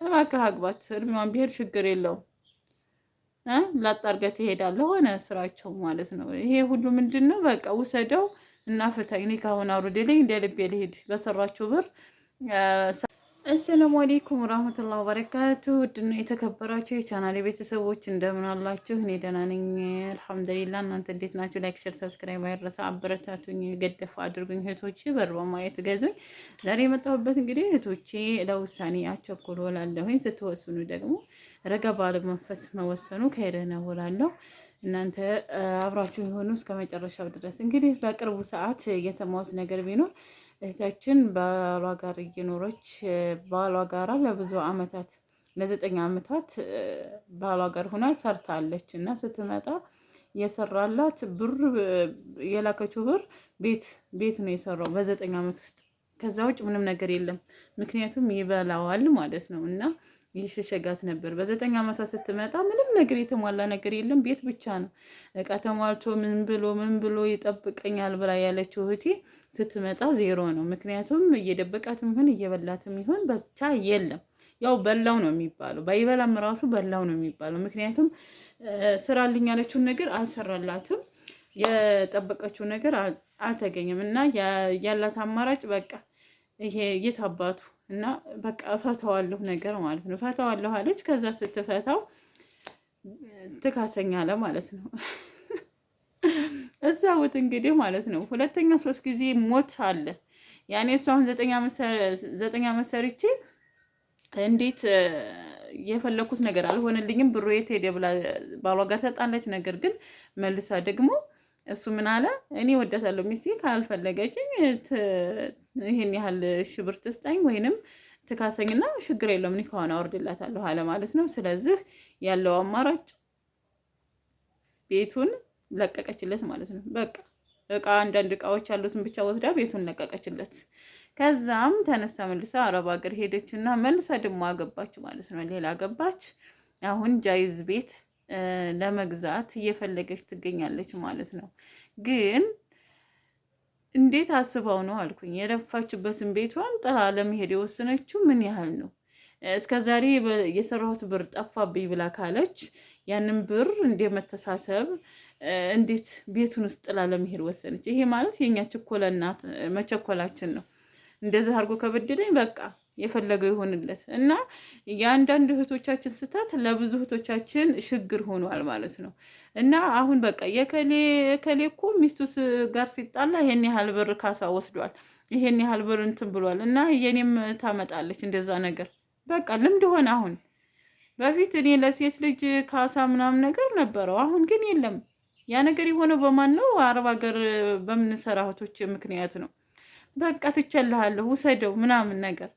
እባክህ አግባት፣ እድሜዋን ቢሄድ ችግር የለውም ላጣርገት ይሄዳል ሆነ ስራቸው ማለት ነው። ይሄ ሁሉ ምንድነው? በቃ ውሰደው እና ፍታኝ፣ ኒካሁን አውርድልኝ፣ እንደ ልቤ ልሂድ በሰራችሁ ብር። አሰላሙ አለይኩም ወራህመቱላሂ ወበረካቱ። ውድና የተከበራችሁ የቻናሌ ቤተሰቦች እንደምን አላችሁ? እኔ ደህና ነኝ አልሐምዱሊላህ። እናንተ እንዴት ናችሁ? ላይክ፣ ሼር፣ ሰብስክራይብ አይረሳ። አበረታቱኝ፣ ገደፍ አድርጉኝ እህቶቼ፣ በር በማየት ገዙኝ። ዛሬ የመጣሁበት እንግዲህ እህቶቼ ለውሳኔ አቸኩሎ ላለሁኝ፣ ስትወስኑ ደግሞ ረጋ ባለ መንፈስ መወሰኑ ከሄደ ነው እላለሁ። እናንተ አብራችሁ የሆኑ እስከ መጨረሻው ድረስ። እንግዲህ በቅርቡ ሰዓት የሰማሁት ነገር ቢኖር እህታችን ባሏ ጋር እየኖረች ባሏ ጋራ ለብዙ አመታት ለ9 አመታት ባሏ ጋር ሆና ሰርታለች እና ስትመጣ የሰራላት ብር የላከችው ብር ቤት ነው የሰራው በ9 አመት ውስጥ። ከዛ ውጭ ምንም ነገር የለም። ምክንያቱም ይበላዋል ማለት ነው እና ይሸሸጋት ነበር። በ9 አመቷ ስትመጣ ምንም ነገር የተሟላ ነገር የለም። ቤት ብቻ ነው እቃ ተሟልቶ ምን ብሎ ይጠብቀኛል ብላ ያለችው እህቴ ስትመጣ ዜሮ ነው። ምክንያቱም እየደበቃትም ይሁን እየበላትም ይሁን ብቻ የለም። ያው በላው ነው የሚባለው፣ ባይበላም ራሱ በላው ነው የሚባለው። ምክንያቱም ስራልኝ ያለችውን ነገር አልሰራላትም፣ የጠበቀችው ነገር አልተገኘም እና ያላት አማራጭ በቃ ይሄ የታባቱ እና በቃ እፈታዋለሁ ነገር ማለት ነው። እፈታዋለሁ አለች። ከዛ ስትፈታው ትካሰኛለ ማለት ነው። እዛውት እንግዲህ ማለት ነው 2ኛ 3 ጊዜ ሞት አለ። ያኔ እሱ አሁን 9 ዓመት ሰርቼ እንዴት የፈለኩት ነገር አልሆነልኝም፣ ብሩ የት ሄደ ብላ ባሏ ጋር ተጣለች። ነገር ግን መልሳ ደግሞ እሱ ምን አለ፣ እኔ ወዳታለሁ ሚስቴ ካልፈለገችኝ ይሄን ያህል ሽብር ትስጠኝ ወይንም ትካሰኝና ችግር የለውም ኒካዋን አወርድላታለሁ አለ ማለት ነው። ስለዚህ ያለው አማራጭ ቤቱን ለቀቀችለት ማለት ነው። በቃ አንዳንድ እቃዎች ያሉትን ብቻ ወስዳ ቤቱን ለቀቀችለት። ከዛም ተነስታ መልሳ አረብ ሀገር ሄደችና መልሳ ደግሞ አገባች ማለት ነው። ሌላ አገባች። አሁን ጃይዝ ቤት ለመግዛት እየፈለገች ትገኛለች ማለት ነው። ግን እንዴት አስባው ነው አልኩኝ። የለፋችበትን ቤቷን ጥላ ለመሄድ የወሰነችው ምን ያህል ነው? እስከዛሬ የሰራሁት ብር ጠፋብኝ ብላ ካለች ያንን ብር እንደ መተሳሰብ እንዴት ቤቱን ውስጥ ጥላ ለመሄድ ወሰነች? ይሄ ማለት የኛ ችኮላናት መቸኮላችን ነው። እንደዚህ አድርጎ ከበደለኝ በቃ የፈለገው ይሆንለት እና የአንዳንድ እህቶቻችን ስህተት ለብዙ እህቶቻችን ችግር ሆኗል ማለት ነው። እና አሁን በቃ የከሌ እኮ ሚስቱ ጋር ሲጣላ ይሄን ያህል ብር ካሳ ወስዷል፣ ይሄን ያህል ብር እንትን ብሏል እና የኔም ታመጣለች እንደዛ ነገር በቃ ልምድ ሆነ። አሁን በፊት እኔ ለሴት ልጅ ካሳ ምናምን ነገር ነበረው፣ አሁን ግን የለም። ያ ነገር የሆነው በማን ነው? አረብ ሀገር በምንሰራ እህቶች ምክንያት ነው። በቃ ትቸልሃለሁ ውሰደው ምናምን ነገር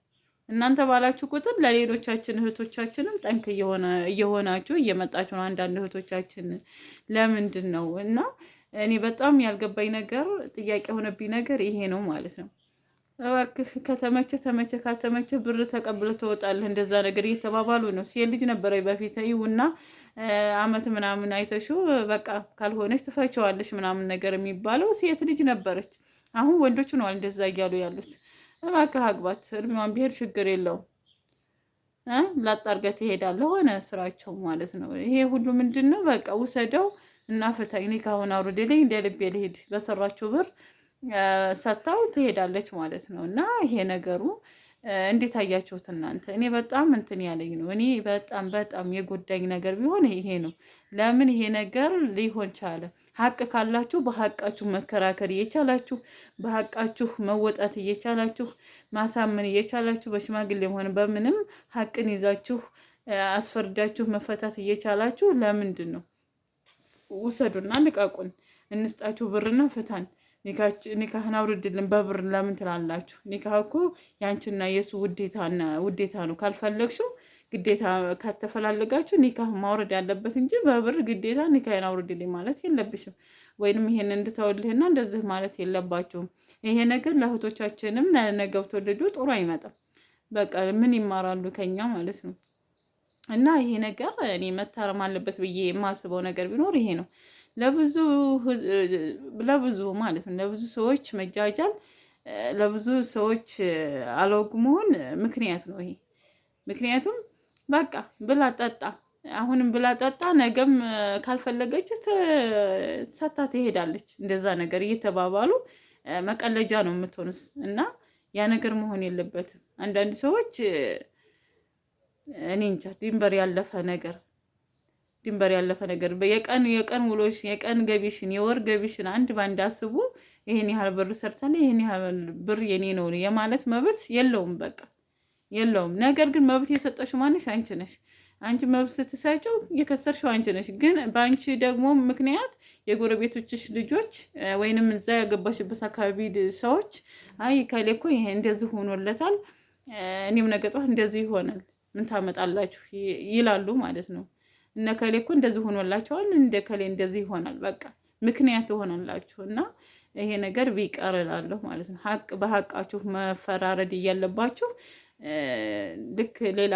እናንተ ባላችሁ ቁጥር ለሌሎቻችን እህቶቻችንም ጠንክ እየሆናችሁ እየመጣችሁ ነው። አንዳንድ እህቶቻችን ለምንድን ነው? እና እኔ በጣም ያልገባኝ ነገር ጥያቄ የሆነብኝ ነገር ይሄ ነው ማለት ነው። እባክህ ከተመቸ ተመቸ፣ ካልተመቸ ብር ተቀብለ ትወጣለህ። እንደዛ ነገር እየተባባሉ ነው። ሴት ልጅ ነበረ በፊት ይውና አመት ምናምን አይተሽው በቃ ካልሆነች ትፈቸዋለሽ ምናምን ነገር የሚባለው ሴት ልጅ ነበረች። አሁን ወንዶች ነው እንደዛ እያሉ ያሉት። እባክህ አግባት፣ እድሜዋን ቢሄድ ችግር የለውም ላጣርገት ይሄዳል ሆነ ስራቸው ማለት ነው። ይሄ ሁሉ ምንድነው? በቃ ውሰደው እና ፍታኝ፣ ኒካሁን አውርድልኝ፣ እንደ ልቤ ልሂድ በሰራችሁ ብር ሰታው ትሄዳለች ማለት ነው። እና ይሄ ነገሩ እንዴት አያችሁት እናንተ? እኔ በጣም እንትን ያለኝ ነው። እኔ በጣም የጎዳኝ ነገር ቢሆን ይሄ ነው። ለምን ይሄ ነገር ሊሆን ቻለ? ሀቅ ካላችሁ በሀቃችሁ መከራከር እየቻላችሁ፣ በሀቃችሁ መወጣት እየቻላችሁ፣ ማሳመን እየቻላችሁ፣ በሽማግሌም ሆነ በምንም ሀቅን ይዛችሁ አስፈርዳችሁ መፈታት እየቻላችሁ ለምንድን ነው? ውሰዱና ልቀቁን፣ እንስጣችሁ ብርና ፍታን፣ ኒካህን አውርድልን በብር ለምን ትላላችሁ? ኒካህ እኮ ያንቺና የሱ ውዴታ ነው። ካልፈለግሽው ግዴታ ከተፈላለጋችሁ ኒካህ ማውረድ ያለበት እንጂ በብር ግዴታ ኒካህን አውርድልኝ ማለት የለብሽም። ወይንም ይሄን እንድተውልህና እንደዚህ ማለት የለባችሁም። ይሄ ነገር ለእህቶቻችንም ነገ ተወልዶ ጥሩ አይመጣም። በቃ ምን ይማራሉ ከኛ ማለት ነው። እና ይሄ ነገር እኔ መታረም አለበት ብዬ የማስበው ነገር ቢኖር ይሄ ነው። ለብዙ ማለት ነው ለብዙ ሰዎች መጃጃል፣ ለብዙ ሰዎች አለወግ መሆን ምክንያት ነው ይሄ። ምክንያቱም በቃ ብላ ጠጣ፣ አሁንም ብላ ጠጣ፣ ነገም ካልፈለገች ሰታ ትሄዳለች። እንደዛ ነገር እየተባባሉ መቀለጃ ነው የምትሆንስ እና ያ ነገር መሆን የለበትም። አንዳንድ ሰዎች እኔ እንጃ ድንበር ያለፈ ነገር የቀን ውሎሽ የቀን ገቢሽን የወር ገቢሽን አንድ ባንድ አስቡ። ይሄን ያህል ብር ሰርታለች፣ ይሄን ያህል ብር የኔ ነው የማለት መብት የለውም፣ በቃ የለውም። ነገር ግን መብት የሰጠሽው ማንሽ አንቺ ነሽ። አንቺ መብት ስትሰጪው የከሰርሽው አንቺ ነሽ። ግን በአንቺ ደግሞ ምክንያት የጎረቤቶችሽ ልጆች ወይንም እዛ ያገባሽበት አካባቢ ሰዎች አይ ከሌ እኮ ይሄ እንደዚህ ሆኖለታል፣ እኔም ነገ ጧት እንደዚህ ይሆናል፣ ምን ታመጣላችሁ ይላሉ ማለት ነው። እነ ከሌ እኮ እንደዚህ ሆኖላቸዋል፣ እንደ ከሌ እንደዚህ ይሆናል፣ በቃ ምክንያት ትሆናላችሁ። እና ይሄ ነገር ቢቀር እላለሁ ማለት ነው። ሀቅ በሀቃችሁ መፈራረድ እያለባችሁ ልክ ሌላ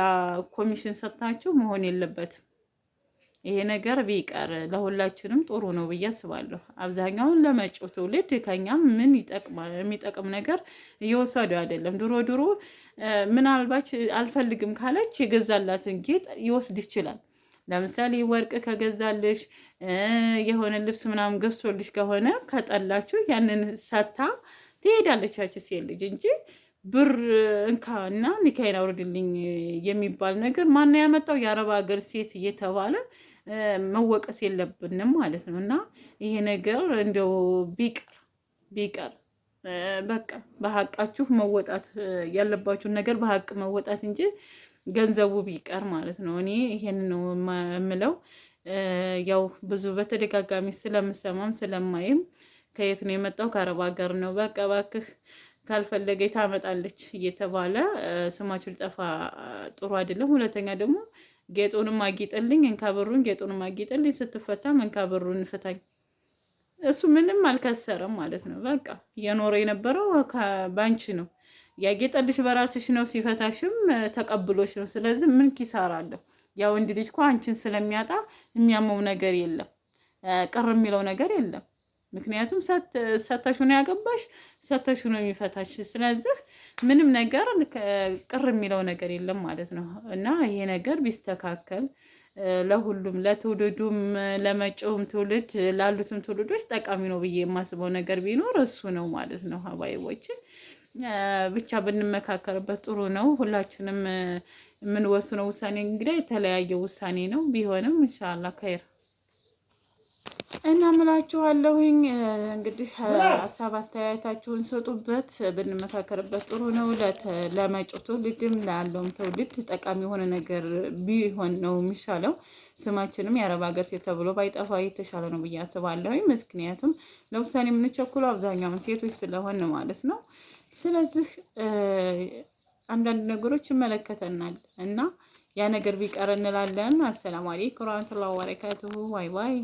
ኮሚሽን ሰጥታችሁ መሆን የለበትም። ይሄ ነገር ቢቀር ለሁላችንም ጥሩ ነው ብዬ አስባለሁ። አብዛኛውን ለመጪው ትውልድ ከኛም ምን የሚጠቅም ነገር እየወሰዱ አይደለም። ድሮ ምናልባት አልፈልግም ካለች የገዛላትን ጌጥ ይወስድ ይችላል። ለምሳሌ ወርቅ ከገዛልሽ የሆነ ልብስ ምናምን ገዝቶልሽ ከሆነ ከጠላችሁ ያንን ሰታ ትሄዳለች ያቺ ሴት ልጅ እንጂ ብር እንካ እና ኒካይን አውርድልኝ የሚባል ነገር ማነው ያመጣው? የአረብ ሀገር ሴት እየተባለ መወቀስ የለብንም ማለት ነው። እና ይሄ ነገር እንደው ቢቀር በቃ በሀቃችሁ መወጣት ያለባችሁን ነገር በሀቅ መወጣት እንጂ ገንዘቡ ቢቀር ማለት ነው። እኔ ይሄን ነው የምለው። ያው ብዙ በተደጋጋሚ ስለምሰማም ስለማይም ከየት ነው የመጣው? ከአረብ ሀገር ነው። በቃ እባክህ ካልፈለገ ታመጣለች እየተባለ ስማችሁ ሊጠፋ ጥሩ አይደለም። ሁለተኛ ደግሞ ጌጡንም አጊጥልኝ እንካብሩን ጌጡንም አጊጥልኝ፣ ስትፈታም እንካብሩን ፍታኝ። እሱ ምንም አልከሰረም ማለት ነው። በቃ እየኖረ የነበረው ባንቺ ነው። ያጌጠልሽ በራስሽ ነው። ሲፈታሽም ተቀብሎሽ ነው። ስለዚህ ምን ኪሳራ አለው? ያ ወንድ ልጅ እኮ አንቺን ስለሚያጣ የሚያመው ነገር የለም፣ ቅር የሚለው ነገር የለም። ምክንያቱም ሰተሹ ነው ያገባሽ፣ ሰተሹ ነው የሚፈታሽ። ስለዚህ ምንም ነገር ቅር የሚለው ነገር የለም ማለት ነው። እና ይሄ ነገር ቢስተካከል ለሁሉም ለትውልዱም ለመጪውም ትውልድ ላሉትም ትውልዶች ጠቃሚ ነው ብዬ የማስበው ነገር ቢኖር እሱ ነው ማለት ነው። ሀባይቦች ብቻ ብንመካከርበት ጥሩ ነው። ሁላችንም የምንወስነው ውሳኔ እንግዲህ የተለያየ ውሳኔ ነው። ቢሆንም ኢንሻአላህ ከይር እና ምላችኋለሁኝ። እንግዲህ ሀሳብ አስተያየታችሁን ስጡበት፣ ብንመካከርበት ጥሩ ነው። ለመጪው ትውልድም ላለውም ትውልድ ጠቃሚ የሆነ ነገር ቢሆን ነው የሚሻለው። ስማችንም የአረብ ሀገር ሴት ተብሎ ባይጠፋ የተሻለ ነው ብዬ አስባለሁኝ። ምክንያቱም ለውሳኔ የምንቸኩለው አብዛኛውን ሴቶች ስለሆን ማለት ነው። ስለዚህ አንዳንድ ነገሮች ይመለከተናል እና ያ ነገር ቢቀር እንላለን። አሰላሙ አለይኩም ወራህመቱላሂ ወበረካቱሁ። ዋይ